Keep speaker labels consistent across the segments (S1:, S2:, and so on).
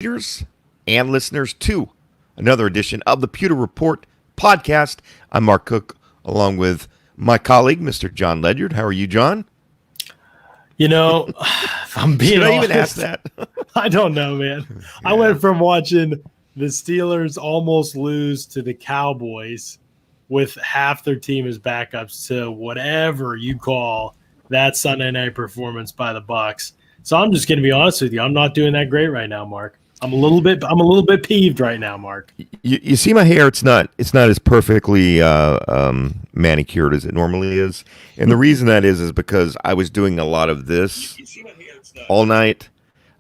S1: readers and listeners to another edition of the Pewter Report podcast. I'm Mark Cook, along with my colleague, Mr. John Ledyard. How are you, John?
S2: If I'm being
S1: Should I
S2: honest,
S1: even ask that?
S2: I don't know, man.
S1: Yeah.
S2: I went from watching the Steelers almost lose to the Cowboys with half their team as backups to whatever you call that Sunday night performance by the Bucs. So I'm just going to be honest with you. I'm not doing that great right now, Mark. I'm a little bit peeved right now, Mark.
S1: You see my hair? It's not as perfectly manicured as it normally is, and the reason that is because I was doing a lot of this all night.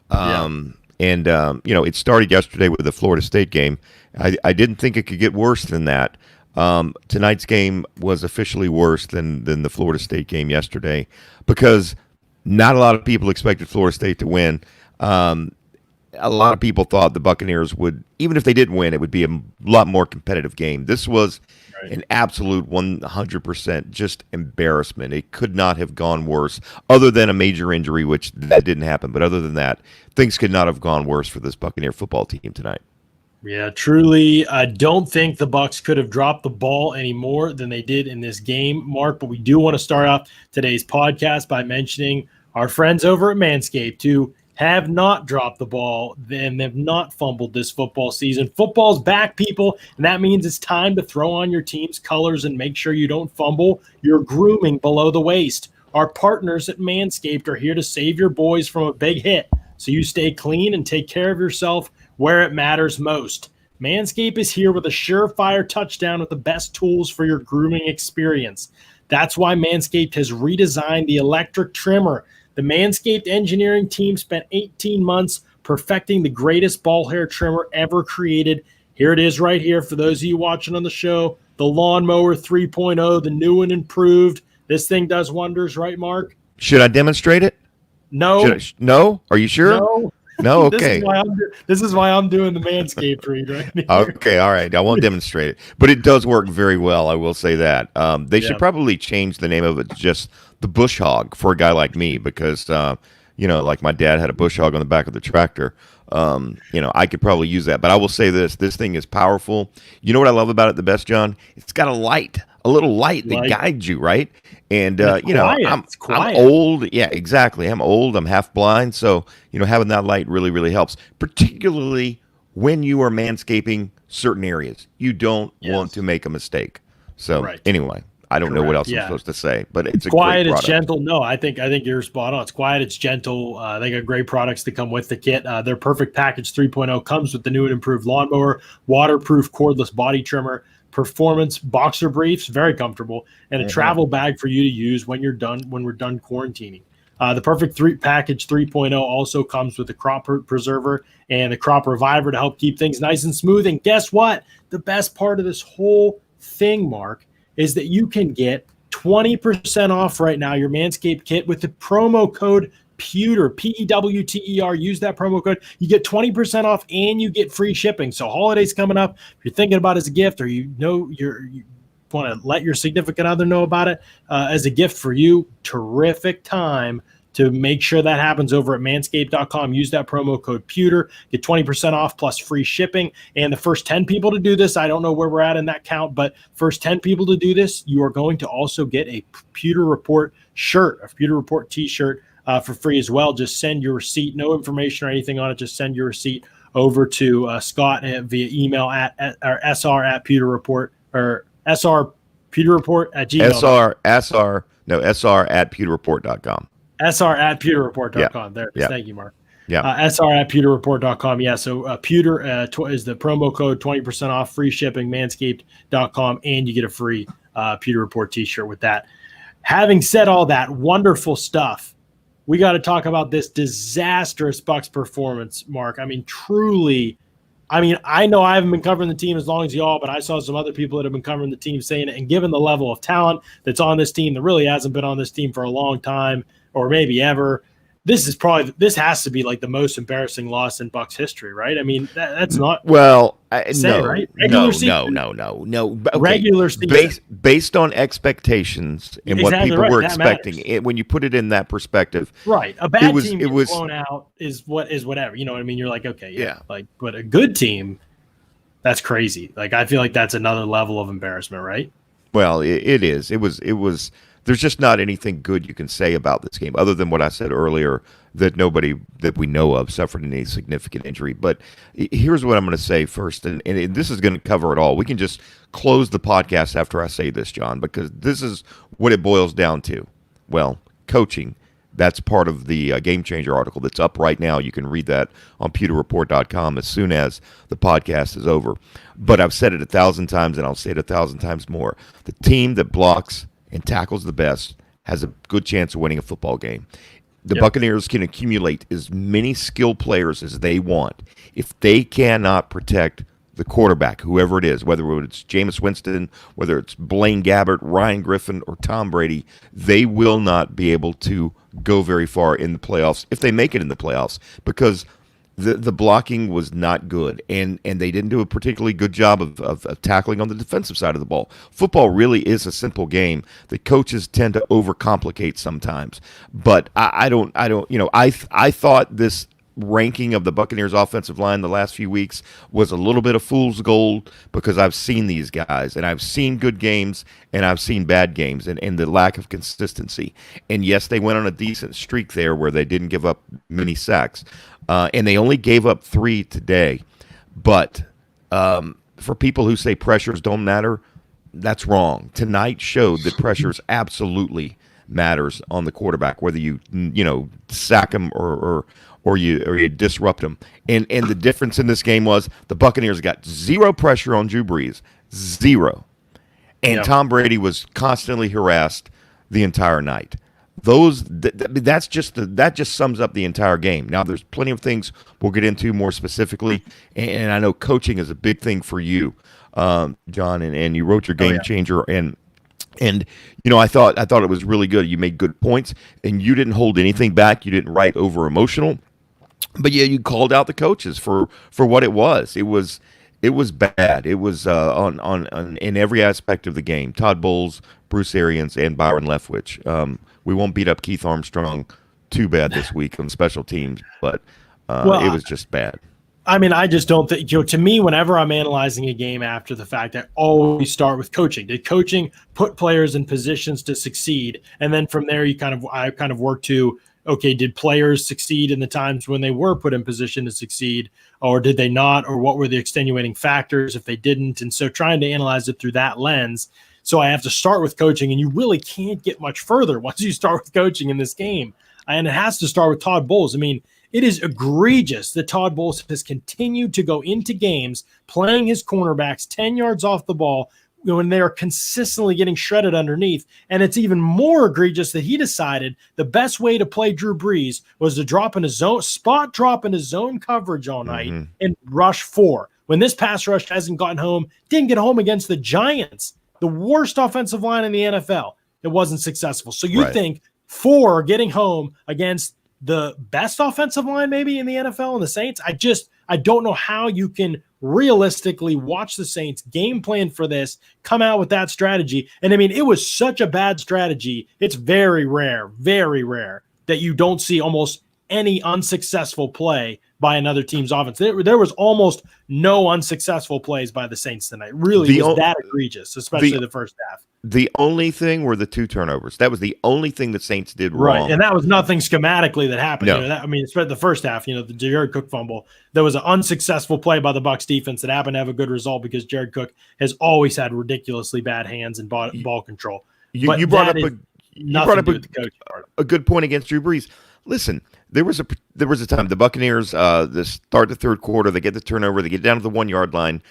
S1: And it started yesterday with the Florida State game. I didn't think it could get worse than that. Tonight's game was officially worse than the Florida State game yesterday because not a lot of people expected Florida State to win. A lot of people thought the Buccaneers would, even if they did win, it would be a lot more competitive game. This was an absolute 100% just embarrassment. It could not have gone worse, other than a major injury, which that didn't happen. But other than that, things could not have gone worse for this Buccaneer football team tonight.
S2: Yeah, truly. I don't think the Bucs could have dropped the ball any more than they did in this game, Mark. But we do want to start off today's podcast by mentioning our friends over at Manscaped, who have not dropped the ball and have not fumbled this football season. Football's back, people, and that means it's time to throw on your team's colors and make sure you don't fumble your grooming below the waist. Our partners at Manscaped are here to save your boys from a big hit, so you stay clean and take care of yourself where it matters most. Manscaped is here with a surefire touchdown with the best tools for your grooming experience. That's why Manscaped has redesigned the electric trimmer. The Manscaped engineering team spent 18 months perfecting the greatest ball hair trimmer ever created. Here it is right here for those of you watching on the show. The Lawnmower 3.0, the new and improved. This thing does wonders, right, Mark?
S1: Should I demonstrate it?
S2: No.
S1: No? Are you sure?
S2: No.
S1: No? Okay.
S2: This is why I'm doing the Manscaped read right here.
S1: Okay, all right. I won't demonstrate it. But it does work very well, I will say that. They should probably change the name of it to just the Bush Hog for a guy like me because, like my dad had a Bush Hog on the back of the tractor. I could probably use that. But I will say this thing is powerful. You know what I love about it the best, John? It's got a little light that guides you, right? And, I'm old. Yeah, exactly. I'm old. I'm half blind. So, having that light really, really helps, particularly when you are manscaping certain areas. You don't want to make a mistake. So anyway, I don't know what else I'm supposed to say, but it's a
S2: quiet.
S1: Great product.
S2: It's gentle. No, I think you're spot on. It's quiet. It's gentle. They got great products to come with the kit. Their Perfect Package 3.0 comes with the new and improved lawnmower, waterproof cordless body trimmer, performance boxer briefs, very comfortable, and a travel bag for you to use when we're done quarantining. The Perfect Package 3.0 also comes with the crop preserver and the crop reviver to help keep things nice and smooth. And guess what? The best part of this whole thing, Mark, is that you can get 20% off right now your Manscaped kit with the promo code Pewter, Pewter. Use that promo code. You get 20% off and you get free shipping. So holidays coming up, if you're thinking about it as a gift or you want to let your significant other know about it as a gift for you, terrific time to make sure that happens over at manscaped.com. Use that promo code Pewter. Get 20% off plus free shipping. And the first 10 people to do this, I don't know where we're at in that count, but first 10 people to do this, you are going to also get a Pewter Report shirt, a Pewter Report t-shirt for free as well. Just send your receipt, no information or anything on it. Just send your receipt over to Scott via email at SR at Pewter Report or SR Pewter Report at Gmail.
S1: SR at pewterreport.com.
S2: SR at pewterreport.com. There it is. Thank you, Mark. SR at pewterreport.com. Yeah, so Pewter is the promo code, 20% off, free shipping, manscaped.com, and you get a free Pewter Report t-shirt with that. Having said all that wonderful stuff, we got to talk about this disastrous Bucs performance, Mark. I mean, truly, I know I haven't been covering the team as long as y'all, but I saw some other people that have been covering the team saying it, and given the level of talent that's on this team that really hasn't been on this team for a long time, or maybe ever, this has to be like the most embarrassing loss in Bucs history, right? I mean, that's not
S1: Well,
S2: say,
S1: no,
S2: right?
S1: no,
S2: Regular
S1: no,
S2: season,
S1: no, no. Okay,
S2: regular season.
S1: based on expectations and what
S2: Exactly
S1: people
S2: right.
S1: were
S2: That
S1: expecting,
S2: matters.
S1: when you put it in that perspective,
S2: Right. A
S1: it
S2: bad
S1: was
S2: team
S1: it
S2: gets
S1: was
S2: blown out is whatever. You know what I mean? You're like, okay, yeah.
S1: yeah.
S2: Like, but a good team, that's crazy. Like, I feel like that's another level of embarrassment, right?
S1: Well, it is. It was. There's just not anything good you can say about this game other than what I said earlier, that nobody that we know of suffered any significant injury. But here's what I'm going to say first, and this is going to cover it all. We can just close the podcast after I say this, John, because this is what it boils down to. Well, coaching. That's part of the Game Changer article that's up right now. You can read that on pewterreport.com as soon as the podcast is over. But I've said it 1,000 times, and I'll say it 1,000 times more. The team that blocks and tackles the best has a good chance of winning a football game. The Buccaneers can accumulate as many skilled players as they want. If they cannot protect the quarterback, whoever it is, whether it's Jameis Winston, whether it's Blaine Gabbert, Ryan Griffin, or Tom Brady, they will not be able to go very far in the playoffs if they make it in the playoffs, because the blocking was not good, and they didn't do a particularly good job of tackling on the defensive side of the ball. Football really is a simple game that coaches tend to overcomplicate sometimes. But I don't I thought this ranking of the Buccaneers offensive line the last few weeks was a little bit of fool's gold, because I've seen these guys, and I've seen good games and I've seen bad games, and the lack of consistency. And yes, they went on a decent streak there where they didn't give up many sacks, and they only gave up 3 today. But for people who say pressures don't matter, that's wrong. Tonight showed that pressures absolutely matters on the quarterback, whether you sack him or you disrupt them. And the difference in this game was the Buccaneers got 0 pressure on Drew Brees, 0. And Tom Brady was constantly harassed the entire night. That just sums up the entire game. Now, there's plenty of things we'll get into more specifically, and I know coaching is a big thing for you, John, and you wrote your Game Changer, and I thought it was really good. You made good points, and you didn't hold anything back. You didn't write over emotional. But yeah, you called out the coaches for what it was. It was bad. It was on in every aspect of the game. Todd Bowles, Bruce Arians, and Byron Leftwich. We won't beat up Keith Armstrong too bad this week on special teams, but it was just bad.
S2: I mean, I just don't think, to me, whenever I'm analyzing a game after the fact, I always start with coaching. Did coaching put players in positions to succeed? And then from there, I kind of work to, okay, did players succeed in the times when they were put in position to succeed, or did they not? Or what were the extenuating factors if they didn't? And so trying to analyze it through that lens. So I have to start with coaching, and you really can't get much further once you start with coaching in this game. And it has to start with Todd Bowles. I mean, it is egregious that Todd Bowles has continued to go into games playing his cornerbacks 10 yards off the ball when they are consistently getting shredded underneath. And it's even more egregious that he decided the best way to play Drew Brees was to drop in his zone, spot drop in his zone coverage all night and rush 4. When this pass rush hasn't gotten home, didn't get home against the Giants, the worst offensive line in the NFL. It wasn't successful. So you think 4 getting home against the best offensive line maybe in the NFL and the Saints? I don't know how you can realistically watch the Saints game plan for this, come out with that strategy. And I mean, it was such a bad strategy. It's very rare that you don't see almost any unsuccessful play by another team's offense. There was almost no unsuccessful plays by the Saints tonight. Really was that egregious, especially the first half.
S1: The only thing were the 2 turnovers. That was the only thing the Saints did wrong.
S2: Right, and that was nothing schematically that happened.
S1: No.
S2: Especially the first half, the Jared Cook fumble. There was an unsuccessful play by the Bucs defense that happened to have a good result because Jared Cook has always had ridiculously bad hands and ball control.
S1: You brought up a good point against Drew Brees. Listen, there was a time the Buccaneers start the third quarter, they get the turnover, they get down to the 1-yard line.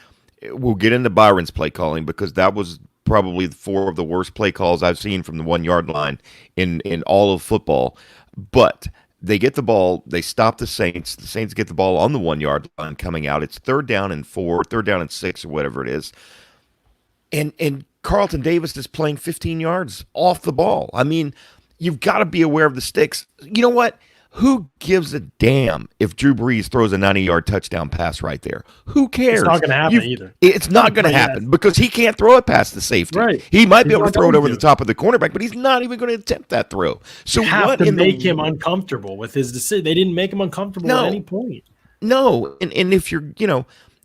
S1: We'll get into Byron's play calling because that was probably 4 of the worst play calls I've seen from the 1-yard line in all of football. But they get the ball, they stop the Saints. The Saints get the ball on the 1-yard line coming out. It's 3rd down and 4, 3rd down and 6, or whatever it is. And Carlton Davis is playing 15 yards off the ball. I mean, you've got to be aware of the sticks. You know what? Who gives a damn if Drew Brees throws a 90-yard touchdown pass right there? Who cares?
S2: It's not going to happen either.
S1: It's not going to happen because he can't throw it past the safety.
S2: Right.
S1: He might be
S2: He's
S1: able to
S2: not
S1: throw it
S2: going
S1: over
S2: to.
S1: the top of the cornerback, but he's not even going to attempt that throw. So
S2: You have
S1: what
S2: to
S1: in
S2: make him uncomfortable with his decision. They didn't make him uncomfortable at any point.
S1: No, and if you're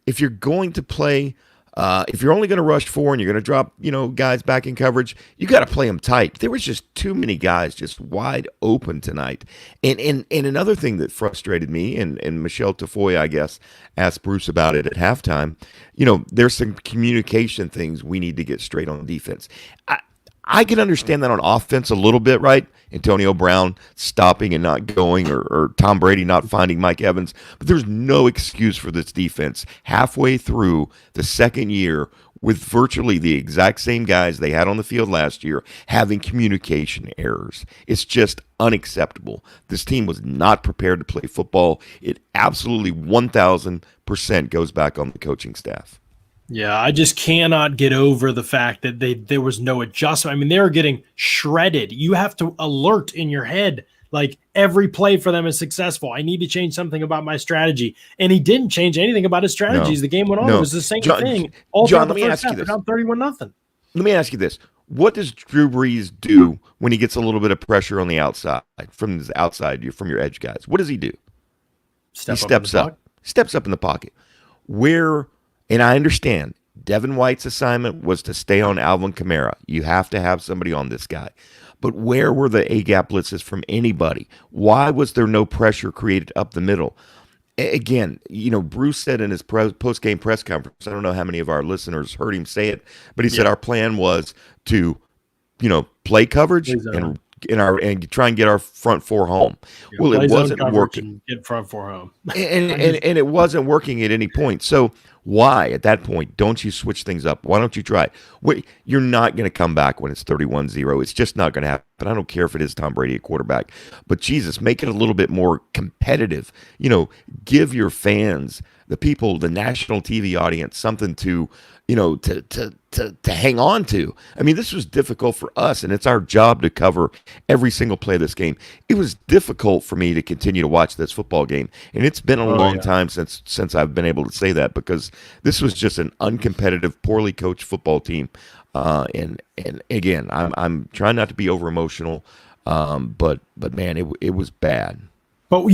S1: if you're going to play, if you're only going to rush 4 and you're going to drop guys back in coverage, you got to play them tight. There was just too many guys just wide open tonight. And another thing that frustrated me, and Michelle Tafoya, I guess, asked Bruce about it at halftime. There's some communication things we need to get straight on defense. I can understand that on offense a little bit, right? Antonio Brown stopping and not going, or Tom Brady not finding Mike Evans. But there's no excuse for this defense halfway through the second year with virtually the exact same guys they had on the field last year having communication errors. It's just unacceptable. This team was not prepared to play football. It absolutely 1,000% goes back on the coaching staff.
S2: Yeah, I just cannot get over the fact that there was no adjustment. I mean, they were getting shredded. You have to alert in your head, like every play for them is successful. I need to change something about my strategy. And he didn't change anything about his strategies. The game went on. It was the same thing.
S1: John, let me ask you this.
S2: Down 31-0.
S1: Let me ask you this. What does Drew Brees do when he gets a little bit of pressure on the outside, from your edge guys? What does he do? He steps up in the pocket. And I understand Devin White's assignment was to stay on Alvin Kamara. You have to have somebody on this guy. But where were the A-gap blitzes from anybody? Why was there no pressure created up the middle? Again, Bruce said in his post-game press conference, I don't know how many of our listeners heard him say it, but he said our plan was to, play coverage and try and get our front 4 home. Well, it wasn't working.
S2: Get front 4 home.
S1: and it wasn't working at any point. So why, at that point, don't you switch things up? Why don't you try it? You're not going to come back when it's 31-0. It's just not going to happen. I don't care if it is Tom Brady at quarterback. But, Jesus, make it a little bit more competitive. Give your fans, the people, the national TV audience, something to hang on to. I mean, this was difficult for us, and it's our job to cover every single play of this game. It was difficult for me to continue to watch this football game, and it's been a long time since I've been able to say that, because this was just an uncompetitive, poorly coached football team. And again, I'm trying not to be over emotional, but man, it was bad.
S2: But,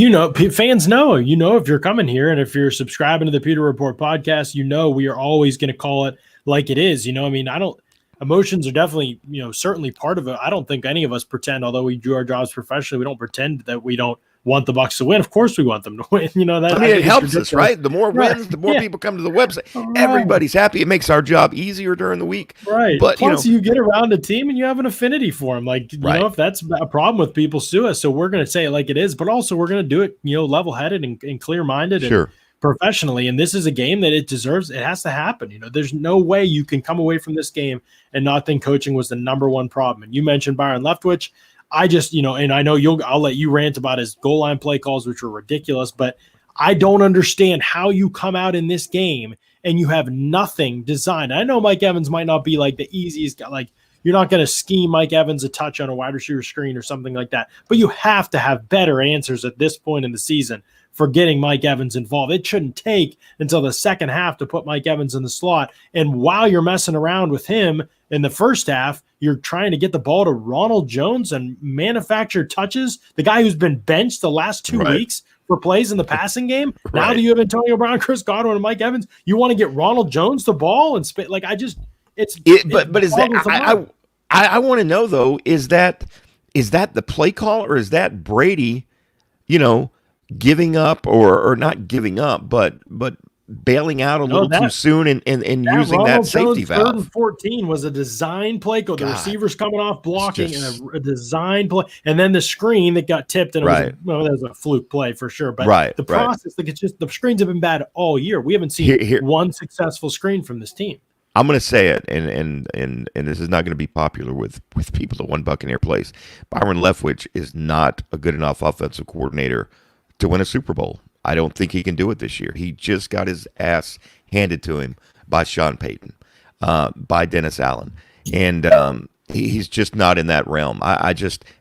S2: fans know, if you're coming here and if you're subscribing to the Pewter Report podcast, we are always going to call it like it is. Emotions are definitely, certainly part of it. I don't think any of us pretend, although we do our jobs professionally, we don't pretend that we don't want the Bucs to win. Of course we want them to win.
S1: It helps us, right? The more wins, the more people come to the website. Right. Everybody's happy. It makes our job easier during the week.
S2: Right. But plus you get around a team and you have an affinity for them. Like, if that's a problem with people, sue us. So we're going to say it like it is, but also we're going to do it, level-headed and clear-minded and professionally. And this is a game that it deserves. It has to happen. There's no way you can come away from this game and not think coaching was the number one problem. And you mentioned Byron Leftwich. I just, and I know I'll let you rant about his goal line play calls, which were ridiculous, but I don't understand how you come out in this game and you have nothing designed. I know Mike Evans might not be like the easiest guy. Like, you're not going to scheme Mike Evans a touch on a wide receiver screen or something like that, but you have to have better answers at this point in the season for getting Mike Evans involved. It shouldn't take until the second half to put Mike Evans in the slot. And while you're messing around with him in the first half, you're trying to get the ball to Ronald Jones and manufacture touches, the guy who's been benched the last 2 weeks for plays in the passing game. Now that you have Antonio Brown, Chris Godwin, and Mike Evans, you want to get Ronald Jones the ball and spit. Like, I just, it's –
S1: But is that – I want to know, though, is that the play call, or is that Brady, giving up or not giving up, but bailing out a little too soon and using
S2: Ronald
S1: that safety
S2: Jones,
S1: valve?
S2: 3rd and 14 was a design play call. The receivers coming off blocking and a design play, and then the screen that got tipped, and that was a fluke play for sure. But the process, like, it's just the screens have been bad all year. We haven't seen one successful screen from this team.
S1: I'm going to say it, and this is not going to be popular with people at One Buccaneer Place. Byron Leftwich is not a good enough offensive coordinator to win a Super Bowl. I don't think he can do it this year. He just got his ass handed to him by Sean Payton, by Dennis Allen, and he's just not in that realm. I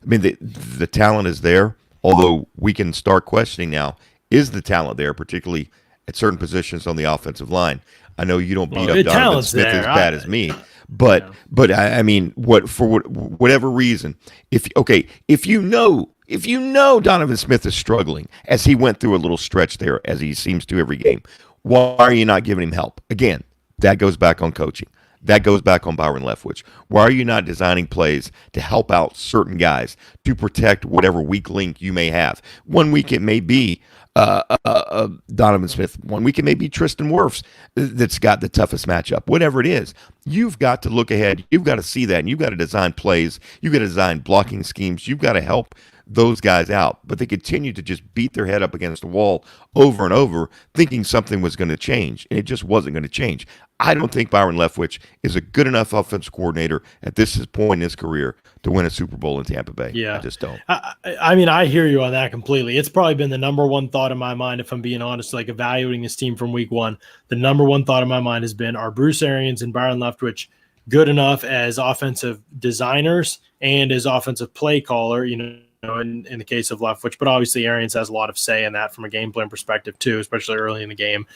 S1: mean, the talent is there, Although we can start questioning now, is the talent there, particularly at certain positions on the offensive line? I know you don't beat up Donovan
S2: Talent's
S1: Smith
S2: there.
S1: as bad as me, but
S2: Yeah.
S1: I mean, whatever reason, if you know Donovan Smith is struggling as he went through a little stretch there, as he seems to every game, why are you not giving him help? Again, that goes back on coaching. That goes back on Byron Leftwich. Why are you not designing plays to help out certain guys to protect whatever weak link you may have? One week it may be Donovan Smith. One week it may be Tristan Wirfs that's got the toughest matchup. Whatever it is, you've got to look ahead. You've got to see that, and you've got to design plays. You've got to design blocking schemes. You've got to help those guys out. But they continue to just beat their head up against the wall over and over, thinking something was going to change, and it just wasn't going to change. I don't think Byron Leftwich is a good enough offensive coordinator at this point in his career to win a Super Bowl in Tampa Bay.
S2: Yeah.
S1: I just don't.
S2: I mean, I hear you on that completely. It's probably been the number one thought in my mind, if I'm being honest, like evaluating this team from week one. The number one thought in my mind has been, are Bruce Arians and Byron Leftwich good enough as offensive designers and as offensive play caller, in the case of Leftwich, but obviously Arians has a lot of say in that from a game plan perspective too, especially early in the game.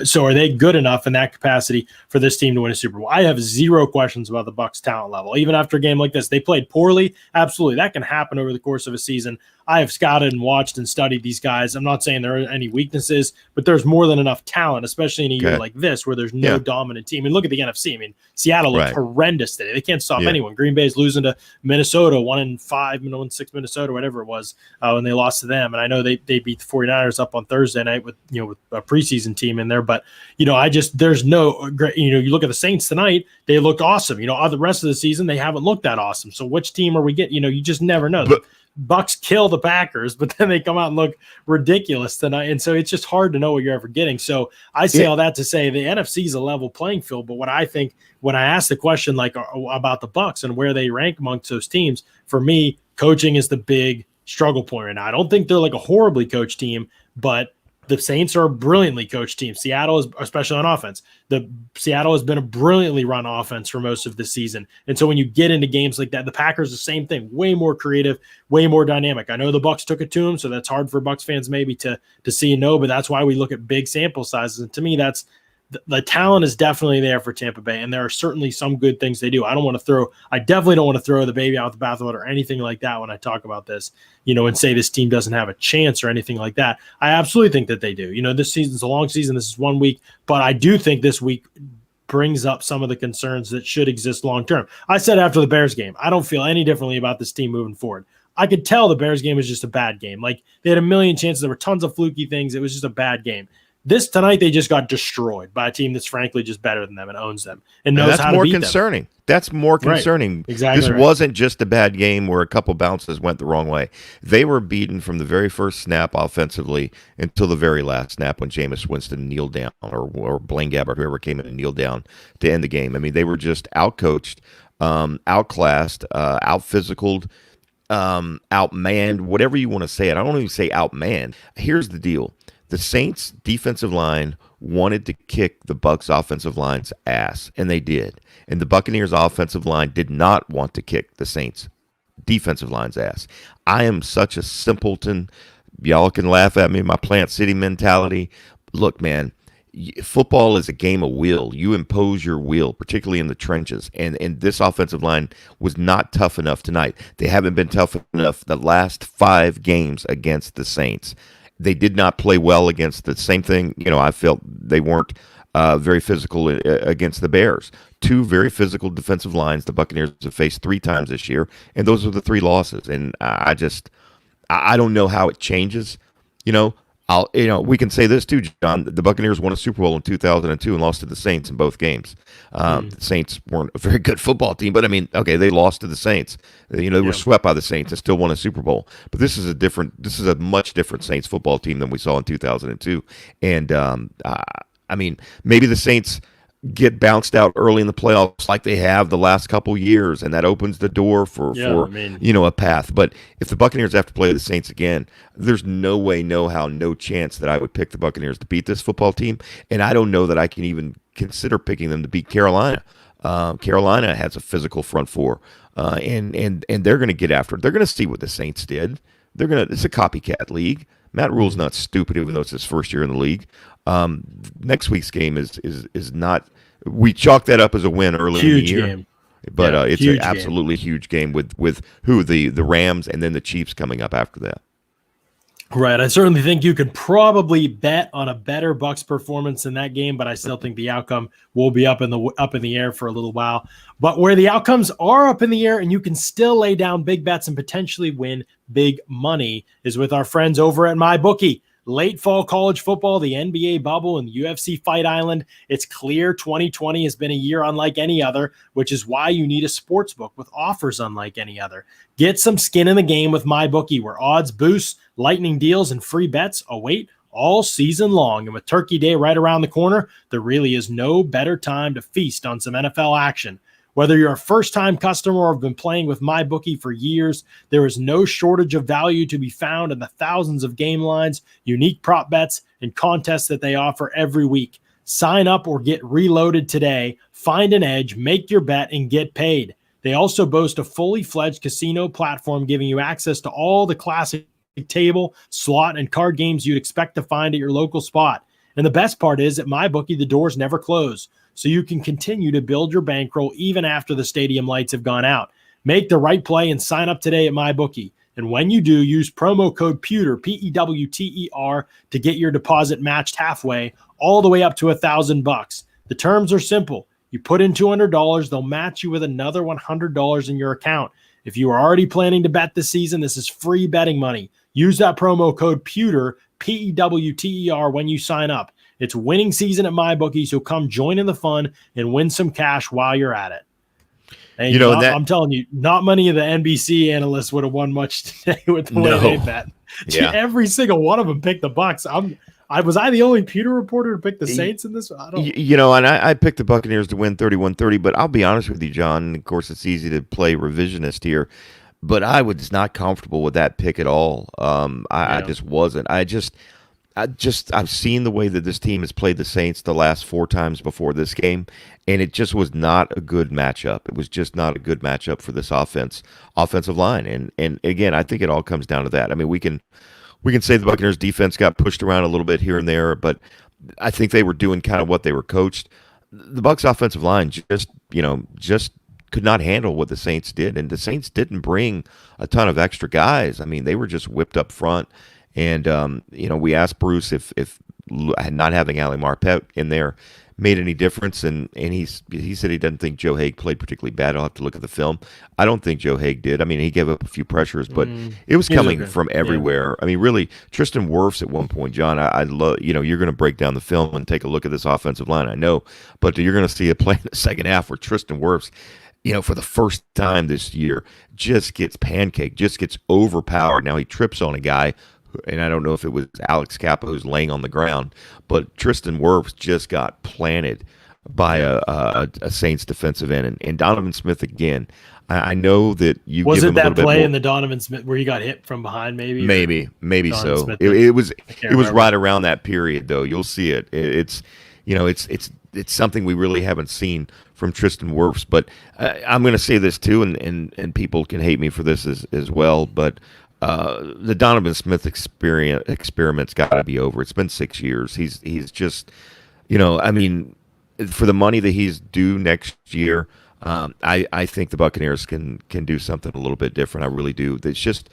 S2: So are they good enough in that capacity for this team to win a Super Bowl? I have zero questions about the Bucs talent level. Even after a game like this, they played poorly. Absolutely. That can happen over the course of a season. I have scouted and watched and studied these guys. I'm not saying there are any weaknesses, but there's more than enough talent, especially in a year like this where there's no dominant team. And look at the NFC. I mean, Seattle looked horrendous today. They can't stop anyone. Green Bay's losing to Minnesota, 1-5, 1-6 Minnesota, whatever it was, when they lost to them. And I know they beat the 49ers up on Thursday night with a preseason team in there. But, there's no, you look at the Saints tonight, they looked awesome. The rest of the season, they haven't looked that awesome. So which team are we getting? You just never know. Bucs kill the Packers, but then they come out and look ridiculous tonight. And so it's just hard to know what you're ever getting. So I say all that to say the NFC is a level playing field. But what I think when I ask the question about the Bucs and where they rank amongst those teams, for me, coaching is the big struggle point right now. I don't think they're like a horribly coached team, but the Saints are a brilliantly coached team. Seattle is, especially on offense. Seattle has been a brilliantly run offense for most of the season. And so when you get into games like that, the Packers, the same thing, way more creative, way more dynamic. I know the Bucs took it to them, so that's hard for Bucs fans maybe to see and know, but that's why we look at big sample sizes. And to me, that's the talent is definitely there for Tampa Bay, and there are certainly some good things they do. I definitely don't want to throw the baby out with the bathwater or anything like that when I talk about this, and say this team doesn't have a chance or anything like that. I absolutely think that they do. This season's a long season. This is 1 week, but I do think this week brings up some of the concerns that should exist long term. I said after the Bears game, I don't feel any differently about this team moving forward. I could tell the Bears game was just a bad game. Like, they had a million chances. There were tons of fluky things. It was just a bad game. This tonight, they just got destroyed by a team that's frankly just better than them and owns them and knows how to beat them.
S1: That's more concerning.
S2: Right. Exactly.
S1: This wasn't just a bad game where a couple bounces went the wrong way. They were beaten from the very first snap offensively until the very last snap when Jameis Winston kneeled down or Blaine Gabbert, whoever came in and kneeled down to end the game. I mean, they were just outcoached, outclassed, out-physicaled, outmanned, whatever you want to say it. I don't even say outmanned. Here's the deal. The Saints defensive line wanted to kick the Bucs offensive line's ass, and they did. And the Buccaneers offensive line did not want to kick the Saints defensive line's ass. I am such a simpleton. Y'all can laugh at me, my Plant City mentality. Look, man, football is a game of will. You impose your will, particularly in the trenches. And this offensive line was not tough enough tonight. They haven't been tough enough the last 5 games against the Saints. They did not play well against the same thing. I felt they weren't very physical against the Bears. 2 very physical defensive lines the Buccaneers have faced 3 times this year, and those are the 3 losses. And I don't know how it changes. We can say this too, John. The Buccaneers won a Super Bowl in 2002 and lost to the Saints in both games. The Saints weren't a very good football team, but I mean, okay, they lost to the Saints. They were swept by the Saints and still won a Super Bowl. But this is a much different Saints football team than we saw in 2002. And I mean, maybe the Saints get bounced out early in the playoffs like they have the last couple years, and that opens the door for a path. But if the Buccaneers have to play the Saints again, there's no way, no how, no chance that I would pick the Buccaneers to beat this football team, and I don't know that I can even consider picking them to beat Carolina. Carolina has a physical front four, and they're going to get after it. They're going to see what the Saints did. It's a copycat league. Matt Rule's not stupid, even though it's his first year in the league. Next week's game is not. We chalk that up as a win early in the
S2: Huge
S1: year,
S2: game.
S1: but
S2: Yeah,
S1: it's
S2: huge
S1: an absolutely huge game with who the Rams and then the Chiefs coming up after that.
S2: Right. I certainly think you could probably bet on a better Bucs performance in that game, but I still think the outcome will be up in the air for a little while. But where the outcomes are up in the air and you can still lay down big bets and potentially win big money is with our friends over at MyBookie. Late fall college football, the NBA bubble, and the UFC Fight Island. It's clear 2020 has been a year unlike any other, which is why you need a sports book with offers unlike any other. Get some skin in the game with MyBookie, where odds boosts, lightning deals, and free bets await all season long. And with Turkey Day right around the corner, there really is no better time to feast on some NFL action. Whether you're a first-time customer or have been playing with MyBookie for years, there is no shortage of value to be found in the thousands of game lines, unique prop bets, and contests that they offer every week. Sign up or get reloaded today. Find an edge, make your bet, and get paid. They also boast a fully fledged casino platform giving you access to all the classic table, slot, and card games you'd expect to find at your local spot. And the best part is, at MyBookie, the doors never close, so you can continue to build your bankroll even after the stadium lights have gone out. Make the right play and sign up today at MyBookie. And when you do, use promo code PEWTER, P-E-W-T-E-R, to get your deposit matched halfway, all the way up to $1,000. The terms are simple. You put in $200, they'll match you with another $100 in your account. If you are already planning to bet this season, this is free betting money. Use that promo code PEWTER, P-E-W-T-E-R, when you sign up. It's winning season at MyBookie, so come join in the fun and win some cash while you're at it. And I'm telling you, not many of the NBC analysts would have won much today with the way they bet. Yeah. Every single one of them picked the Bucs. Was I the only Pewter reporter to pick the Saints in this?
S1: I picked the Buccaneers to win 31-30, but I'll be honest with you, John. Of course, it's easy to play revisionist here, but I was not comfortable with that pick at all. I just wasn't. I've seen the way that this team has played the Saints the last 4 times before this game, and it just was not a good matchup. It was just not a good matchup for this offensive line. And again, I think it all comes down to that. I mean, we can say the Buccaneers defense got pushed around a little bit here and there, but I think they were doing kind of what they were coached. The Bucs offensive line just could not handle what the Saints did, and the Saints didn't bring a ton of extra guys. I mean, they were just whipped up front. And, we asked Bruce if not having Ali Marpet in there made any difference. And he said he doesn't think Joe Haig played particularly bad. I'll have to look at the film. I don't think Joe Haig did. I mean, he gave up a few pressures, but it was coming from everywhere. Yeah. I mean, really, Tristan Wirfs at one point, John, I love, you're going to break down the film and take a look at this offensive line, I know. But you're going to see a play in the second half where Tristan Wirfs, for the first time this year, just gets pancaked, just gets overpowered. Now he trips on a guy, and I don't know if it was Alex Kappa who's laying on the ground, but Tristan Wirfs just got planted by a Saints defensive end. And Donovan Smith, again, I know that you
S2: was
S1: give
S2: it
S1: him
S2: that
S1: a little
S2: play
S1: bit more,
S2: in the Donovan Smith where he got hit from behind, maybe
S1: so.
S2: Smith,
S1: It was right around that period, though. You'll see it. It's something we really haven't seen from Tristan Wirfs. But I'm going to say this too, and people can hate me for this as well, but the Donovan Smith experiment's got to be over. It's been 6 years. He's just, I mean, for the money that he's due next year, I think the Buccaneers can do something a little bit different. I really do. It's just,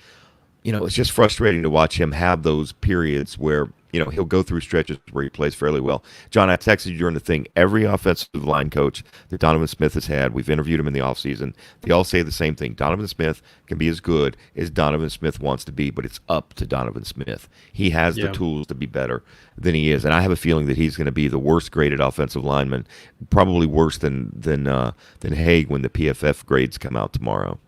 S1: it's just frustrating to watch him have those periods where, he'll go through stretches where he plays fairly well. John, I texted you during the thing. Every offensive line coach that Donovan Smith has had, we've interviewed him in the offseason, they all say the same thing. Donovan Smith can be as good as Donovan Smith wants to be, but it's up to Donovan Smith. He has the tools to be better than he is, and I have a feeling that he's going to be the worst graded offensive lineman, probably worse than Haig when the PFF grades come out tomorrow.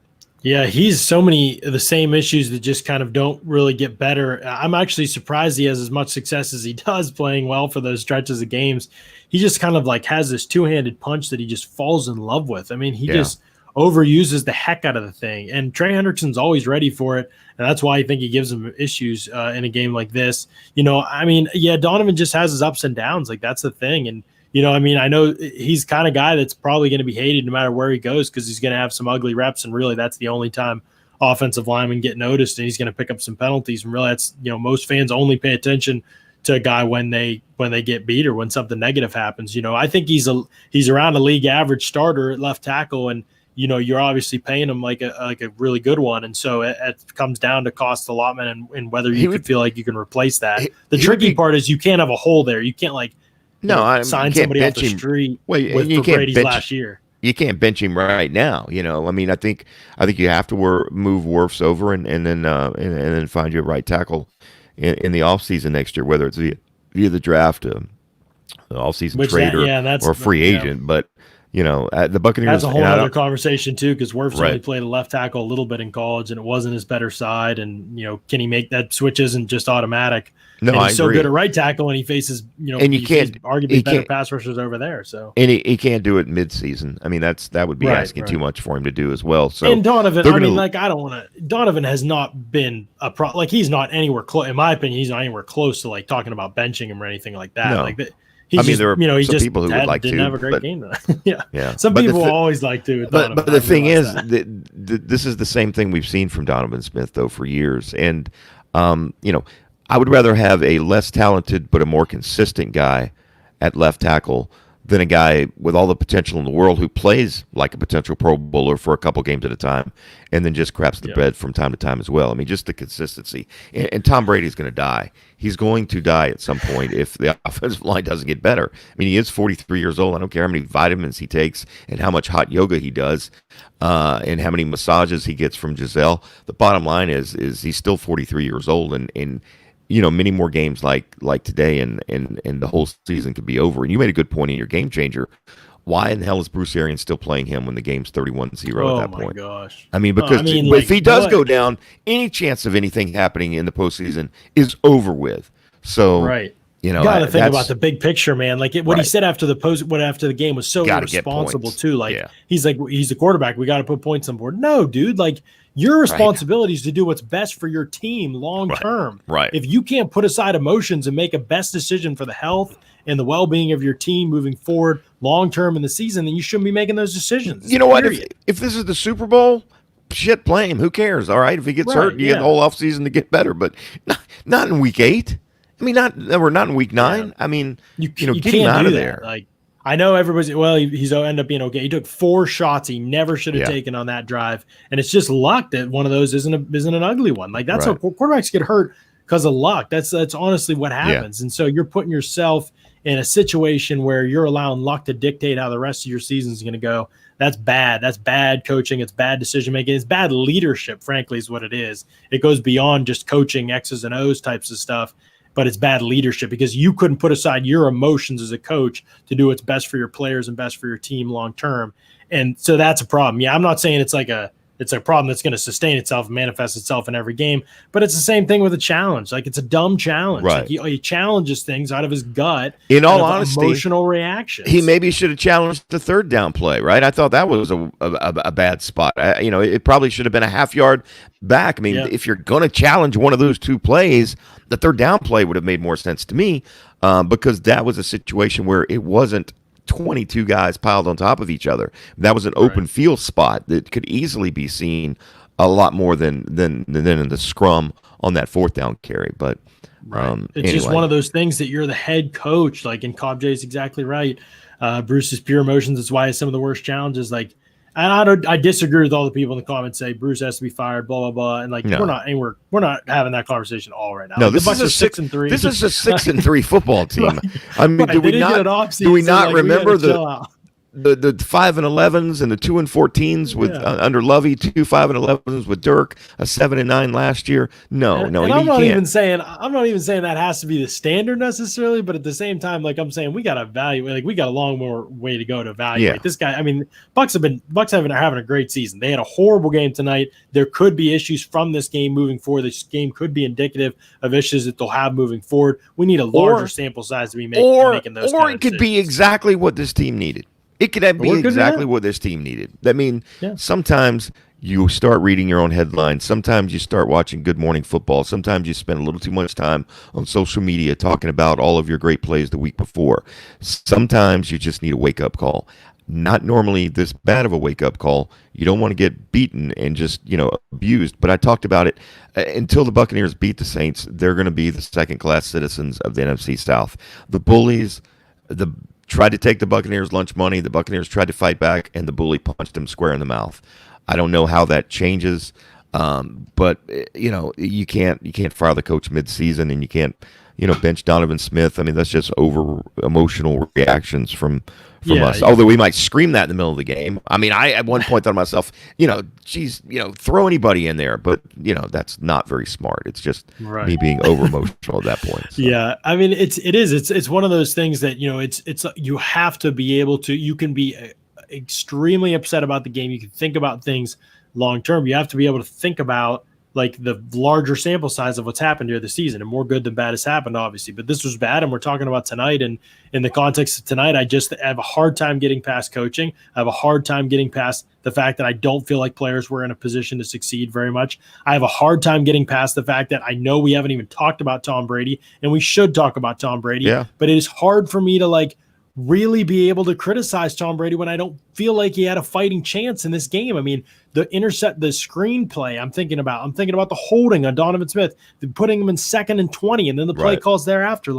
S2: Yeah, he's so many of the same issues that just kind of don't really get better. I'm actually surprised he has as much success as he does playing well for those stretches of games. He just kind of like has this two-handed punch that he just falls in love with. I mean, he just overuses the heck out of the thing. And Trey Hendrickson's always ready for it. And that's why I think he gives him issues in a game like this. Donovan just has his ups and downs. Like, that's the thing. And, I know he's kind of guy that's probably going to be hated no matter where he goes because he's going to have some ugly reps, and really that's the only time offensive lineman get noticed, and he's going to pick up some penalties. And really, that's, most fans only pay attention to a guy when they get beat or when something negative happens. I think he's around a league average starter at left tackle, and you're obviously paying him like a really good one, and so it comes down to cost allotment and whether you could feel like you can replace that. The tricky part is you can't have a hole there. You can't sign somebody off the street for Brady's last year.
S1: You can't bench him right now. I mean, I think you have to move Wirfs over and then find you a right tackle in the offseason next year, whether it's via the draft, the offseason trade, or a free agent. But the Buccaneers.
S2: That's a whole other conversation too, because Wirfs only played a left tackle a little bit in college, and it wasn't his better side. And can he make that switch? Isn't just automatic.
S1: No,
S2: and he's
S1: I
S2: so
S1: agree.
S2: good at right tackle, and he faces
S1: and you can't
S2: arguably better pass rushers over there. So
S1: and he can't do it mid-season. I mean, that would be asking too much for him to do as well. So
S2: and Donovan, Donovan has not been a pro. Like, he's not anywhere close. In my opinion, he's not anywhere close to like talking about benching him or anything like that.
S1: No.
S2: Like that.
S1: There are some people who would like to.
S2: Didn't have a great game tonight. yeah. Some people always like to.
S1: But the thing is, this is the same thing we've seen from Donovan Smith though for years, and I would rather have a less talented but a more consistent guy at left tackle than a guy with all the potential in the world who plays like a potential Pro Bowler for a couple games at a time and then just craps the bed from time to time as well. I mean, just the consistency. And Tom Brady's going to die. He's going to die at some point if the offensive line doesn't get better. I mean, he is 43 years old. I don't care how many vitamins he takes and how much hot yoga he does and how many massages he gets from Giselle. The bottom line is he's still 43 years old, and many more games like today and the whole season could be over. And you made a good point in your game changer. Why in the hell is Bruce Arians still playing him when the game's 31-0 at that point? Oh, my
S2: gosh.
S1: I mean, because if he does go down, any chance of anything happening in the postseason is over with. So,
S2: you got to think about the big picture, man. Like what he said after the game was so irresponsible too. Like he's the quarterback. We got to put points on board. No, dude. Like, your responsibility is to do what's best for your team long term.
S1: Right.
S2: If you can't put aside emotions and make a best decision for the health and the well-being of your team moving forward long term in the season, then you shouldn't be making those decisions.
S1: You know what? If this is the Super Bowl, shit, play him. Who cares? All right. If he gets hurt, you get the whole offseason to get better. But not in week 8. I mean, we're not in week 9. I mean, you get him out of there.
S2: Like, I know everybody's he's ended up being okay. He took 4 shots he never should have taken on that drive, and it's just luck that one of those isn't an ugly one. Like, that's how quarterbacks get hurt, because of luck. That's honestly what happens. And so you're putting yourself in a situation where you're allowing luck to dictate how the rest of your season is going to go. That's bad. That's bad coaching. It's bad decision making. It's bad leadership, frankly, is what it is. It goes beyond just coaching X's and O's types of stuff. But it's bad leadership because you couldn't put aside your emotions as a coach to do what's best for your players and best for your team long term. And so that's a problem. Yeah, I'm not saying it's a problem that's going to sustain itself and manifest itself in every game, but it's the same thing with a challenge. Like, it's a dumb challenge.
S1: Right.
S2: Like, he challenges things out of his gut.
S1: In all honesty,
S2: emotional reactions.
S1: He maybe should have challenged the third down play, right? I thought that was a bad spot. It probably should have been a half yard back. I mean, if you're going to challenge one of those 2 plays, the third down play would have made more sense to me because that was a situation where it wasn't 22 guys piled on top of each other. That was an open field spot that could easily be seen a lot more than in the scrum on that 4th down carry. But
S2: it's just one of those things that you're the head coach. Like, and Cobb J is exactly right. Bruce's pure emotions. That's why it's some of the worst challenges. Like, and I disagree with all the people in the comments say Bruce has to be fired, blah blah blah, and like we're not having that conversation all right now.
S1: No,
S2: like,
S1: this is a 6-3. This is a 6-3 football team. I mean, do we not remember the 5-11s and the 2-14s with under Lovey, 2 5-11s with Dirk, a 7-9 last year? No,
S2: I'm not even saying that has to be the standard necessarily, but at the same time, like, I'm saying we got to evaluate. Like, we got a long more way to go to evaluate this guy. I mean, Bucs are having a great season. They had a horrible game tonight. There could be issues from this game moving forward. This game could be indicative of issues that they'll have moving forward. We need a larger sample size to be making those. Or
S1: it could be exactly what this team needed. It could be exactly what this team needed. I mean, sometimes you start reading your own headlines. Sometimes you start watching Good Morning Football. Sometimes you spend a little too much time on social media talking about all of your great plays the week before. Sometimes you just need a wake up call. Not normally this bad of a wake up call. You don't want to get beaten and just, abused. But I talked about it until the Buccaneers beat the Saints. They're going to be the second class citizens of the NFC South. The bullies, tried to take the Buccaneers lunch money. The Buccaneers tried to fight back, and the bully punched him square in the mouth. I don't know how that changes, but you can't fire the coach mid-season, and you can't bench Donovan Smith. I mean, that's just over emotional reactions from us. Although we might scream that in the middle of the game. I mean, I at one point thought to myself, geez, throw anybody in there, but that's not very smart. It's just me being over emotional at that point. So.
S2: Yeah, I mean, it's one of those things that it's you have to be able to. You can be extremely upset about the game. You can think about things long term. You have to be able to think about like the larger sample size of what's happened here this season, and more good than bad has happened, obviously. But this was bad, and we're talking about tonight. And in the context of tonight, I have a hard time getting past coaching. I have a hard time getting past the fact that I don't feel like players were in a position to succeed very much. I have a hard time getting past the fact that I know we haven't even talked about Tom Brady, and we should talk about Tom Brady.
S1: Yeah.
S2: But it is hard for me to really be able to criticize Tom Brady when I don't feel like he had a fighting chance in this game. I mean, the screenplay I'm thinking about the holding on Donovan Smith, putting him in 2nd and 20, and then the play calls thereafter.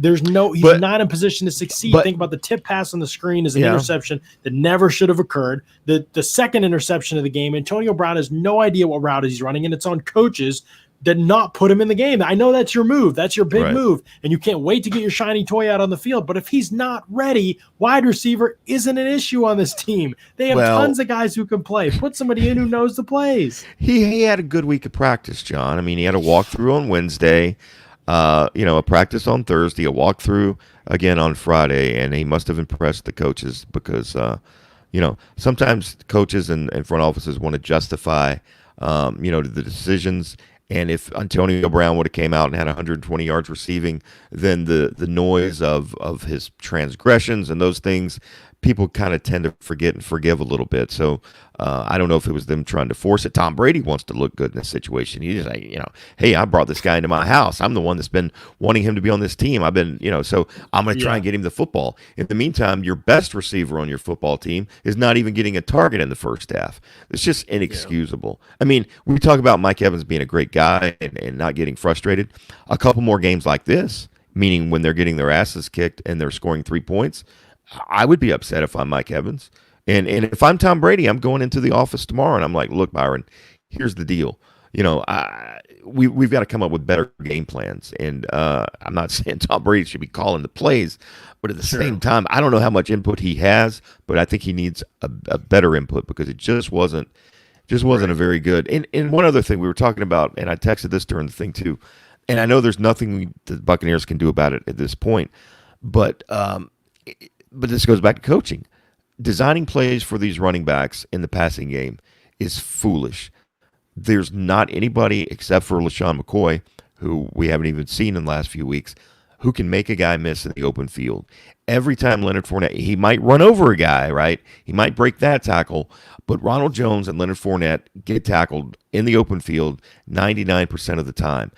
S2: He's not in position to succeed. Think about the tip pass on the screen is an interception that never should have occurred. The second interception of the game, Antonio Brown has no idea what route he's running, and it's on coaches did not put him in the game. I know that's your move. That's your big move. And you can't wait to get your shiny toy out on the field. But if he's not ready, wide receiver isn't an issue on this team. They have tons of guys who can play. Put somebody in who knows the plays.
S1: He had a good week of practice, John. I mean, he had a walkthrough on Wednesday, a practice on Thursday, a walkthrough again on Friday, and he must have impressed the coaches because, sometimes coaches and front offices want to justify, the decisions. And if Antonio Brown would have came out and had 120 yards receiving, then the noise of his transgressions and those things, people kind of tend to forget and forgive a little bit. So I don't know if it was them trying to force it. Tom Brady wants to look good in this situation. He's just like, hey, I brought this guy into my house. I'm the one that's been wanting him to be on this team. I've been, so I'm going to try and get him the football. In the meantime, your best receiver on your football team is not even getting a target in the first half. It's just inexcusable. I mean, we talk about Mike Evans being a great guy and not getting frustrated. A couple more games like this, meaning when they're getting their asses kicked and they're scoring 3 points, I would be upset if I'm Mike Evans. And if I'm Tom Brady, I'm going into the office tomorrow and I'm like, look, Byron, here's the deal. We've got to come up with better game plans. And I'm not saying Tom Brady should be calling the plays, but at the same time, I don't know how much input he has, but I think he needs a better input because it just wasn't a very good. And one other thing we were talking about, and I texted this during the thing too, and I know there's nothing the Buccaneers can do about it at this point, but this goes back to coaching. Designing plays for these running backs in the passing game is foolish. There's not anybody except for LaShawn McCoy, who we haven't even seen in the last few weeks, who can make a guy miss in the open field. Every time Leonard Fournette, he might run over a guy, right? He might break that tackle, but Ronald Jones and Leonard Fournette get tackled in the open field 99% of the time.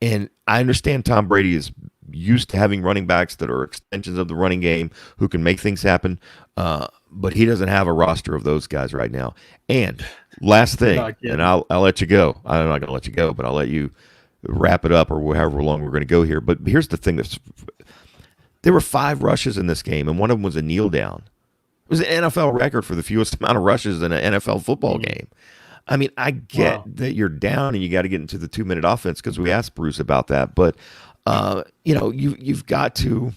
S1: And I understand Tom Brady is used to having running backs that are extensions of the running game who can make things happen, but he doesn't have a roster of those guys right now. And last thing, and I'll let you go. I'm not going to let you go, but I'll let you wrap it up or however long we're going to go here. But here's the thing: there were 5 rushes in this game, and one of them was a kneel down. It was an NFL record for the fewest amount of rushes in an NFL football game. I mean, I get that you're down and you got to get into the 2-minute offense because we asked Bruce about that, but you've got to.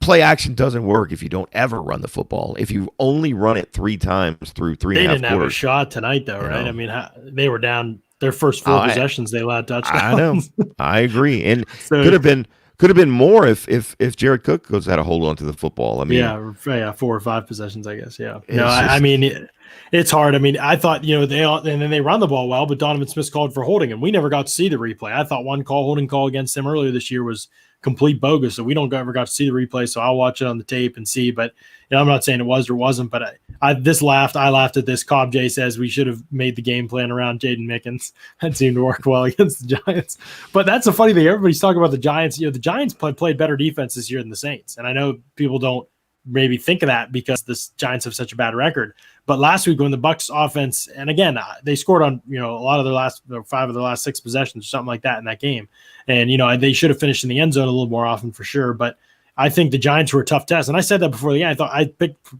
S1: Play action doesn't work if you don't ever run the football. If you only run it 3 times through 3.5 quarters.
S2: They didn't have a shot tonight, though, right? I mean, they were down their first 4 possessions. They allowed touchdowns.
S1: I know. I agree, and so, could have been more if Jared Cook had a hold on to the football. I mean,
S2: 4 or 5 possessions, I guess. Yeah. No, I mean. It's hard. I mean, I thought, and then they run the ball well, but Donovan Smith called for holding him. We never got to see the replay. I thought one holding call against him earlier this year was complete bogus. So we don't ever got to see the replay. So I'll watch it on the tape and see. But I'm not saying it was or wasn't. But I laughed at this. Cobb J says we should have made the game plan around Jaden Mickens. That seemed to work well against the Giants. But that's a funny thing. Everybody's talking about the Giants. The Giants played better defense this year than the Saints. And I know people don't maybe think of that because the Giants have such a bad record. But last week when the Bucs offense, and again, they scored on, a lot of their last 5 of their last 6 possessions or something like that in that game. And, they should have finished in the end zone a little more often for sure. But I think the Giants were a tough test. And I said that before the game. I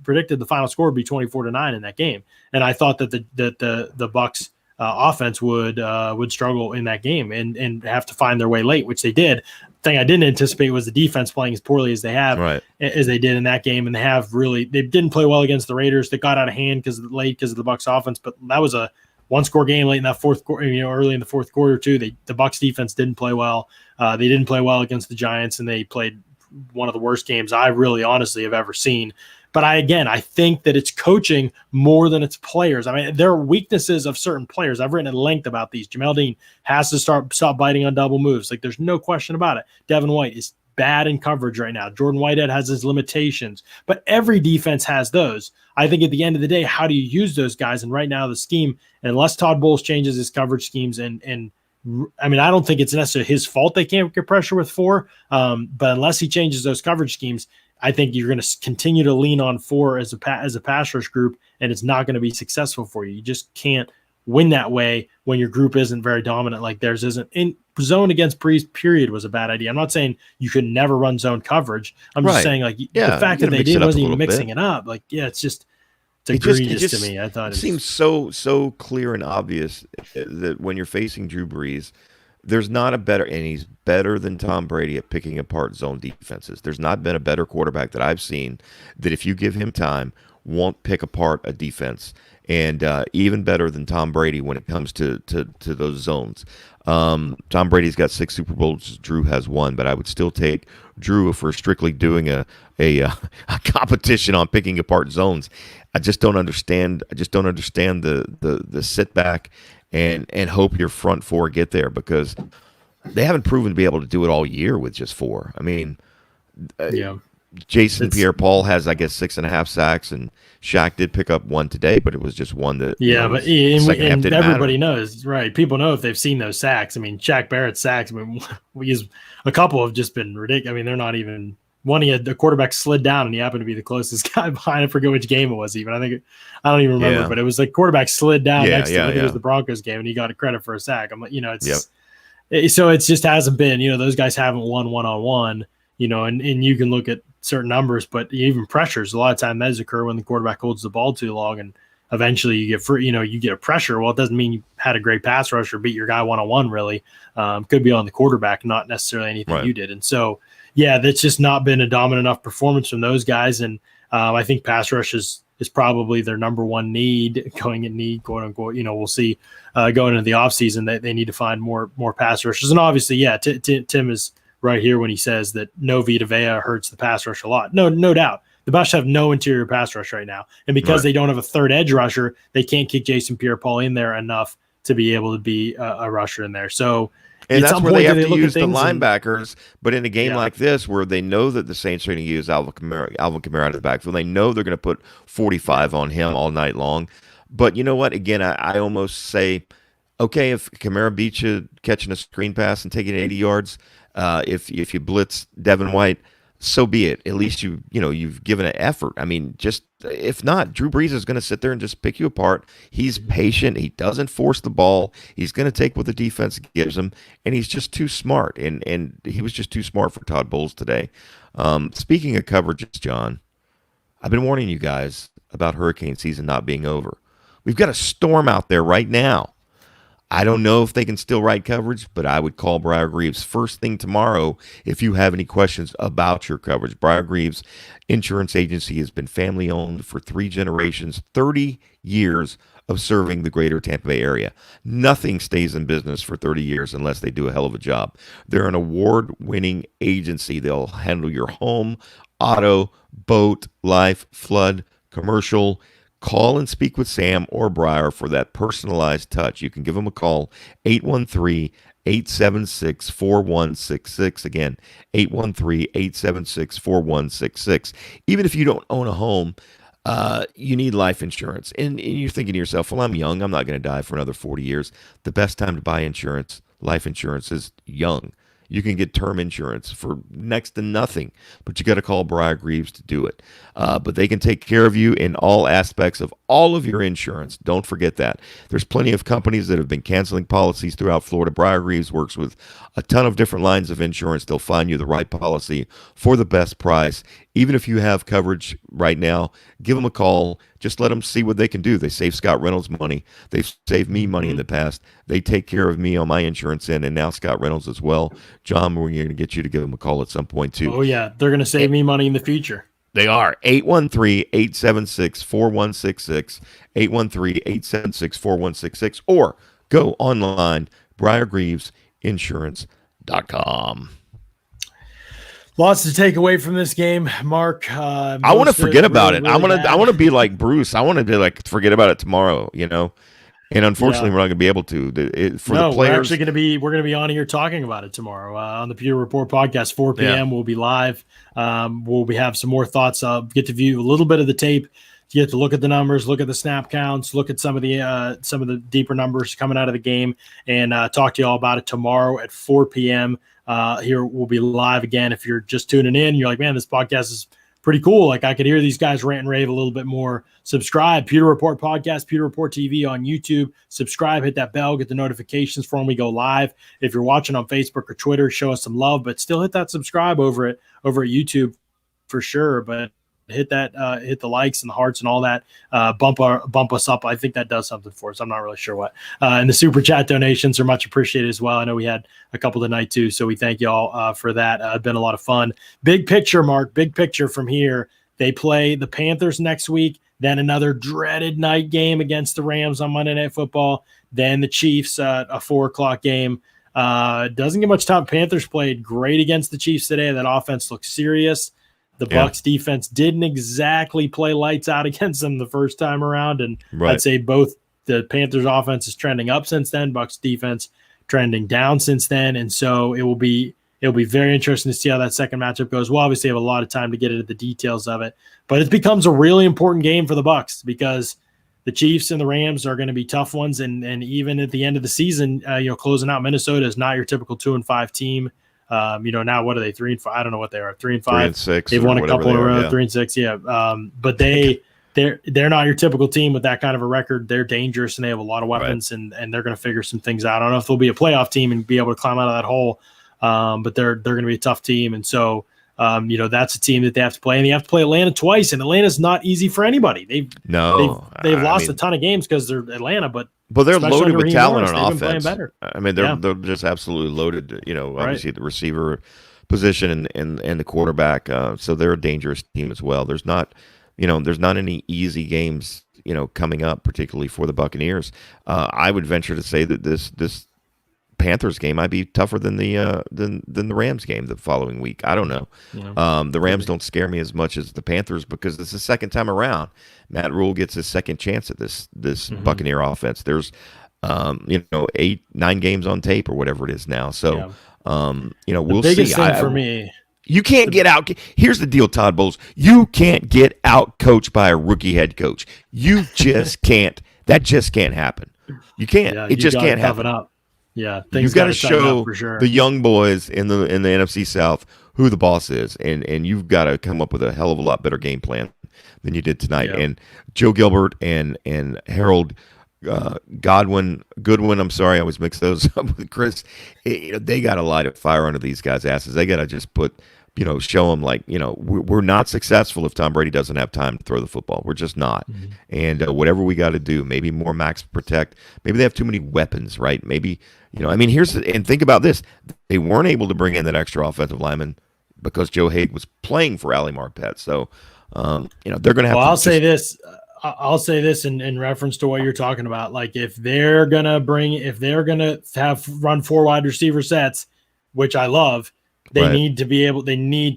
S2: predicted the final score would be 24-9 in that game. And I thought that the Bucs offense would struggle in that game and have to find their way late, which they did. Thing I didn't anticipate was the defense playing as poorly as they have, as they did in that game, and they didn't play well against the Raiders. They got out of hand because of the Bucs offense, but that was a one-score game late in that fourth quarter. Early in the fourth quarter too. The Bucs defense didn't play well. They didn't play well against the Giants, and they played one of the worst games I really honestly have ever seen. But I think that it's coaching more than it's players. I mean, there are weaknesses of certain players. I've written at length about these. Jamel Dean has to stop biting on double moves. Like, there's no question about it. Devin White is bad in coverage right now. Jordan Whitehead has his limitations, but every defense has those. I think at the end of the day, how do you use those guys? And right now the scheme, unless Todd Bowles changes his coverage schemes and I mean, I don't think it's necessarily his fault they can't get pressure with 4, but unless he changes those coverage schemes, I think you're going to continue to lean on 4 as a pass rush group, and it's not going to be successful for you. You just can't win that way when your group isn't very dominant like theirs isn't. In zone against Breeze, period, was a bad idea. I'm not saying you could never run zone coverage. I'm just saying, the fact that they did wasn't even mixing it up. It's egregious to me. I thought
S1: it seems so clear and obvious that when you're facing Drew Brees, there's not a better, and he's better than Tom Brady at picking apart zone defenses. There's not been a better quarterback that I've seen that if you give him time, won't pick apart a defense. And even better than Tom Brady when it comes to those zones. Tom Brady's got 6 Super Bowls. Drew has 1, but I would still take Drew if we're strictly doing a competition on picking apart zones. I just don't understand. The sit back and hope your front 4 get there, because they haven't proven to be able to do it all year with just 4. I mean, Jason Pierre-Paul has, I guess, 6.5 sacks, and Shaq did pick up 1 today, but it was just 1 that
S2: and everybody knows, right? People know if they've seen those sacks. I mean, Shaq Barrett's sacks, I mean, a couple have just been ridiculous. I mean, they're not even one. He had the quarterback slid down, and he happened to be the closest guy behind. I forget which game it was. Even I don't even remember, but it was like quarterback slid down next to him. I think it was the Broncos game, and he got a credit for a sack. I'm like, so it just hasn't been. Those guys haven't won one-on-one. And you can look at certain numbers, but even pressures, a lot of time those occur when the quarterback holds the ball too long, and eventually you get free, you get a pressure. Well, it doesn't mean you had a great pass rush or beat your guy one-on-one really. Could be on the quarterback, not necessarily anything you did. And so, that's just not been a dominant enough performance from those guys. And I think pass rush is probably their number one need, quote unquote. We'll see going into the offseason that they need to find more pass rushers. And obviously, Tim is right here when he says that no Vita Vea hurts the pass rush a lot. No doubt. The Bucs have no interior pass rush right now. And because they don't have a third edge rusher, they can't kick Jason Pierre-Paul in there enough to be able to be a rusher in there. So,
S1: and that's where they have to use the linebackers. But in a game like this, where they know that the Saints are going to use Alvin Kamara out of the backfield, they know they're going to put 45 on him all night long. But you know what? Again, I almost say, okay, if Kamara beats you catching a screen pass and taking 80 yards, if you blitz Devin White, so be it. At least you've given an effort. I mean, just if not, Drew Brees is going to sit there and just pick you apart. He's patient. He doesn't force the ball. He's going to take what the defense gives him, and he's just too smart. And he was just too smart for Todd Bowles today. Speaking of coverages, John, I've been warning you guys about hurricane season not being over. We've got a storm out there right now. I don't know if they can still write coverage, but I would call BriarGreaves first thing tomorrow if you have any questions about your coverage. BriarGreaves Insurance Agency has been family-owned for 3 generations, 30 years of serving the greater Tampa Bay area. Nothing stays in business for 30 years unless they do a hell of a job. They're an award-winning agency. They'll handle your home, auto, boat, life, flood, commercial. Call and speak with Sam or Briar for that personalized touch. You can give them a call, 813 813-876-4166. Again, 813-876-4166. Even if you don't own a home, you need life insurance. And you're thinking to yourself, well, I'm young. I'm not going to die for another 40 years. The best time to buy insurance, life insurance, is young. You can get term insurance for next to nothing, but you got to call BriarGreaves to do it. But they can take care of you in all aspects of all of your insurance. Don't forget that. There's plenty of companies that have been canceling policies throughout Florida. BriarGreaves works with a ton of different lines of insurance. They'll find you the right policy for the best price. Even if you have coverage right now, give them a call. Just let them see what they can do. They save Scott Reynolds money. They've saved me money in the past. They take care of me on my insurance end, and now Scott Reynolds as well. John, we're going to get you to give them a call at some point too.
S2: Oh, yeah. They're going to save me money in the future.
S1: They are. 813-876-4166, 813-876-4166, or go online, BriarGreavesInsurance.com.
S2: Lots to take away from this game, Mark.
S1: I want to forget about it. Really I want to be like Bruce. I want to be like, forget about it tomorrow, And unfortunately, we're not going to be able to. The players,
S2: we're actually going to be on here talking about it tomorrow on the Pewter Report podcast. 4 p.m. We'll be live. We'll have some more thoughts. Get to view a little bit of the tape. You get to look at the numbers, look at the snap counts, look at some of the deeper numbers coming out of the game, and talk to you all about it tomorrow at 4 p.m. Here we'll be live again. If you're just tuning in, you're like, man, this podcast is pretty cool. Like, I could hear these guys rant and rave a little bit more. Subscribe, Pewter Report Podcast, Pewter Report TV on YouTube. Subscribe, hit that bell, get the notifications for when we go live. If you're watching on Facebook or Twitter, show us some love, but still hit that subscribe over at YouTube for sure. But hit the likes and the hearts and all that. Bump us up. I think that does something for us. I'm not really sure what. And the super chat donations are much appreciated as well. I know we had a couple tonight too, so we thank you all for that. It's been a lot of fun. Big picture, Mark. Big picture from here. They play the Panthers next week. Then another dreaded night game against the Rams on Monday Night Football. Then the Chiefs, a 4:00 game. Doesn't get much time. Panthers played great against the Chiefs today. That offense looks serious. The Bucs defense didn't exactly play lights out against them the first time around, and I'd say both the Panthers offense is trending up since then, Bucs defense trending down since then, and so it'll be very interesting to see how that second matchup goes. We'll obviously have a lot of time to get into the details of it, but it becomes a really important game for the Bucs because the Chiefs and the Rams are going to be tough ones, and even at the end of the season, closing out Minnesota is not your typical 2-5 team. Now what are they? 3-5? I don't know what they are. 3-5.
S1: 3-6.
S2: They've won a couple in a row. 3-6. Yeah. But they're not your typical team with that kind of a record. They're dangerous and they have a lot of weapons, and they're going to figure some things out. I don't know if they'll be a playoff team and be able to climb out of that hole. But they're going to be a tough team, and so that's a team that they have to play, and they have to play Atlanta twice. And Atlanta's not easy for anybody. They've lost a ton of games because they're Atlanta, but
S1: they're loaded with talent on offense.
S2: Better.
S1: I mean, they're just absolutely loaded. Obviously the receiver position and the quarterback. So they're a dangerous team as well. There's not any easy games coming up, particularly for the Buccaneers. I would venture to say that this Panthers game might be tougher than the Rams game the following week. I don't know. Yeah. The Rams don't scare me as much as the Panthers because it's the second time around. Matt Rule gets his second chance at this Buccaneer offense. There's 8-9 games on tape or whatever it is now. So we'll see.
S2: The biggest thing for me.
S1: You can't get out. Here's the deal, Todd Bowles. You can't get out coached by a rookie head coach. You just can't. That just can't happen. You can't. It just can't happen.
S2: Up. Yeah,
S1: you've got to show the young boys in the NFC South who the boss is, and you've got to come up with a hell of a lot better game plan than you did tonight. Yeah. And Joe Gilbert and Harold Goodwin. I'm sorry, I always mix those up with Chris. They got to light a fire under these guys' asses. They got to just show them we're not successful if Tom Brady doesn't have time to throw the football. We're just not. Mm-hmm. And whatever we got to do, maybe more max protect. Maybe they have too many weapons, right? Maybe, and think about this. They weren't able to bring in that extra offensive lineman because Joe Haig was playing for Ali Marpet. So, they're going to have
S2: I'll say this in reference to what you're talking about. Like if they're going to have run 4 wide receiver sets, which I love, they need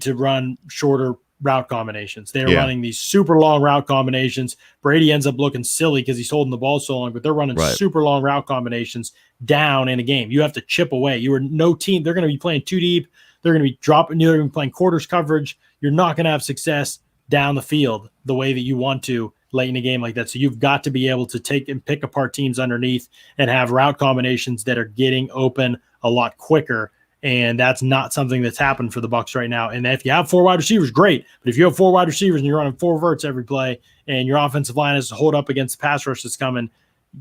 S2: to run shorter route combinations. They're running these super long route combinations. Brady ends up looking silly because he's holding the ball so long, but they're running super long route combinations down in a game. You have to chip away. You are no team. They're going to be playing too deep. They're going to be dropping. They're going to be playing quarters coverage. You're not going to have success down the field the way that you want to late in a game like that. So you've got to be able to take and pick apart teams underneath and have route combinations that are getting open a lot quicker. And that's not something that's happened for the Bucs right now. And if you have 4 wide receivers, great. But if you have 4 wide receivers and you're running 4 verts every play and your offensive line has to hold up against the pass rush that's coming,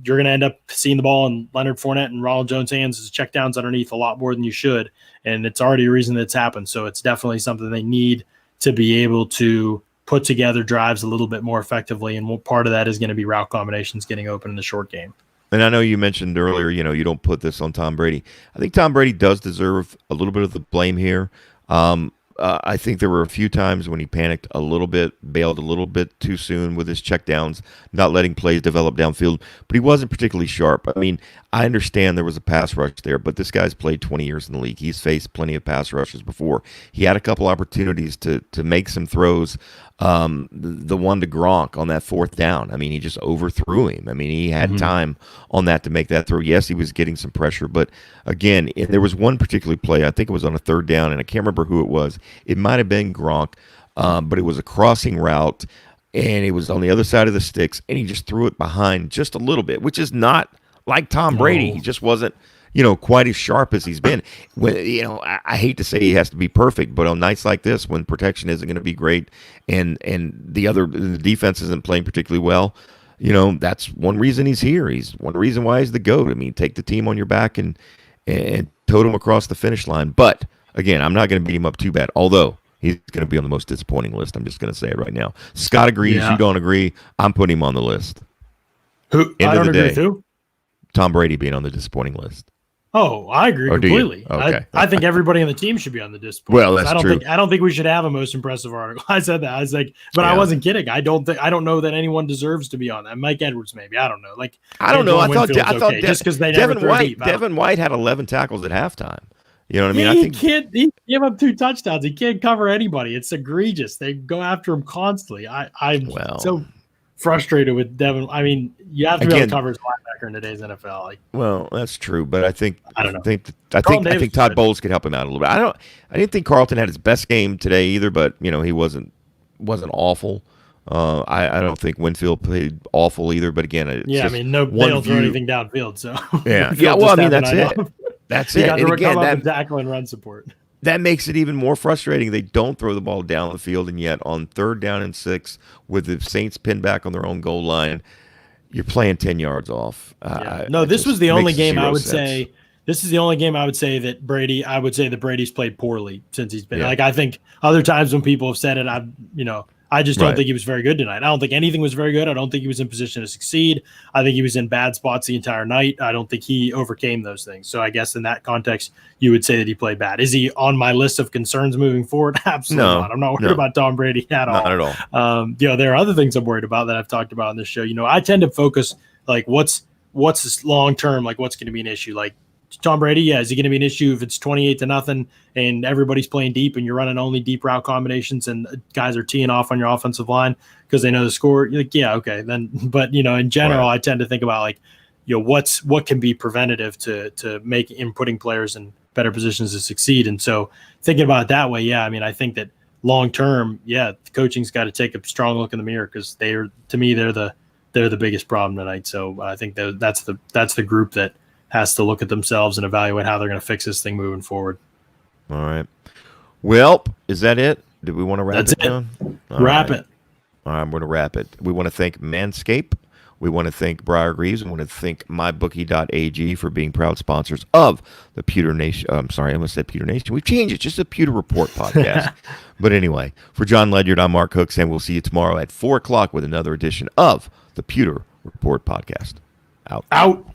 S2: you're going to end up seeing the ball in Leonard Fournette and Ronald Jones' hands as checkdowns underneath a lot more than you should. And it's already a reason that's happened. So it's definitely something they need to be able to put together drives a little bit more effectively. And part of that is going to be route combinations getting open in the short game.
S1: And I know you mentioned earlier, you don't put this on Tom Brady. I think Tom Brady does deserve a little bit of the blame here. I think there were a few times when he panicked a little bit, bailed a little bit too soon with his checkdowns, not letting plays develop downfield, but he wasn't particularly sharp. I mean, I understand there was a pass rush there, but this guy's played 20 years in the league. He's faced plenty of pass rushes before. He had a couple opportunities to make some throws. The one to Gronk on that 4th down, I mean, he just overthrew him. I mean, he had time on that to make that throw. Yes, he was getting some pressure, but again, there was one particular play, I think it was on a 3rd down, and I can't remember who it was. It might have been Gronk, but it was a crossing route, and it was on the other side of the sticks, and he just threw it behind just a little bit, which is not like Tom Brady. He just wasn't, quite as sharp as he's been. When, I hate to say he has to be perfect, but on nights like this, when protection isn't going to be great, and the defense isn't playing particularly well, that's one reason he's here. He's one reason why he's the GOAT. I mean, take the team on your back and tote him across the finish line. But again, I'm not going to beat him up too bad, although he's going to be on the most disappointing list. I'm just going to say it right now. Scott agrees. Yeah. You don't agree. I'm putting him on the list.
S2: Who? I don't agree with who?
S1: Tom Brady being on the disappointing list.
S2: Oh, I agree completely.
S1: Okay.
S2: I think everybody on the team should be on the disappointing
S1: list. Well, that's true.
S2: I don't think we should have a most impressive article. I said that. I was like, but I wasn't kidding. I don't know that anyone deserves to be on that. Mike Edwards, maybe. I don't know. Like,
S1: I don't know. I thought
S2: just because they never throw deep.
S1: Devin White had 11 tackles at halftime. You know what I mean? I think
S2: he gave up 2 touchdowns. He can't cover anybody. It's egregious. They go after him constantly. I'm so frustrated with Devin. I mean, you have to be able to cover his linebacker in today's NFL.
S1: Well, that's true, but I think
S2: don't know.
S1: I think Todd Bowles could help him out a little bit. I didn't think Carlton had his best game today either, but he wasn't awful. I don't think Winfield played awful either, but again,
S2: they don't throw anything downfield, so
S1: yeah. Well, I mean, that's it. That's it.
S2: And again, that tackle and run support.
S1: That makes it even more frustrating. They don't throw the ball down the field, and yet on 3rd down and 6, with the Saints pinned back on their own goal line, you're playing 10 yards off.
S2: This was the only game I would say. This is the only game I would say that Brady's played poorly since he's been. Like, I think other times when people have said it, I just don't think he was very good tonight. I don't think anything was very good. I don't think he was in position to succeed. I think he was in bad spots the entire night. I don't think he overcame those things. So I guess in that context, you would say that he played bad. Is he on my list of concerns moving forward? Absolutely not. I'm not worried about Tom Brady at all.
S1: Not at all.
S2: There are other things I'm worried about that I've talked about on this show. I tend to focus like what's this long term, like what's going to be an issue. Like Tom Brady, is he going to be an issue if it's 28-0 and everybody's playing deep and you're running only deep route combinations and guys are teeing off on your offensive line because they know the score? You're like, yeah, okay, then. But in general, I tend to think about like, what can be preventative to make putting players in better positions to succeed. And so thinking about it that way, I think that long term, the coaching's got to take a strong look in the mirror because they're the biggest problem tonight. So I think that's the group that has to look at themselves and evaluate how they're going to fix this thing moving forward.
S1: All right. Well, is that it? Do we want to wrap it down?
S2: Wrap it.
S1: All right, I'm going to wrap it. We want to thank Manscaped. We want to thank BriarGreaves. We want to thank MyBookie.ag for being proud sponsors of the Pewter Nation. I'm sorry, I almost said Pewter Nation. We've changed it. Just a Pewter Report podcast. But anyway, for John Ledyard, I'm Mark Hooks, and we'll see you tomorrow at 4 o'clock with another edition of the Pewter Report podcast. Out.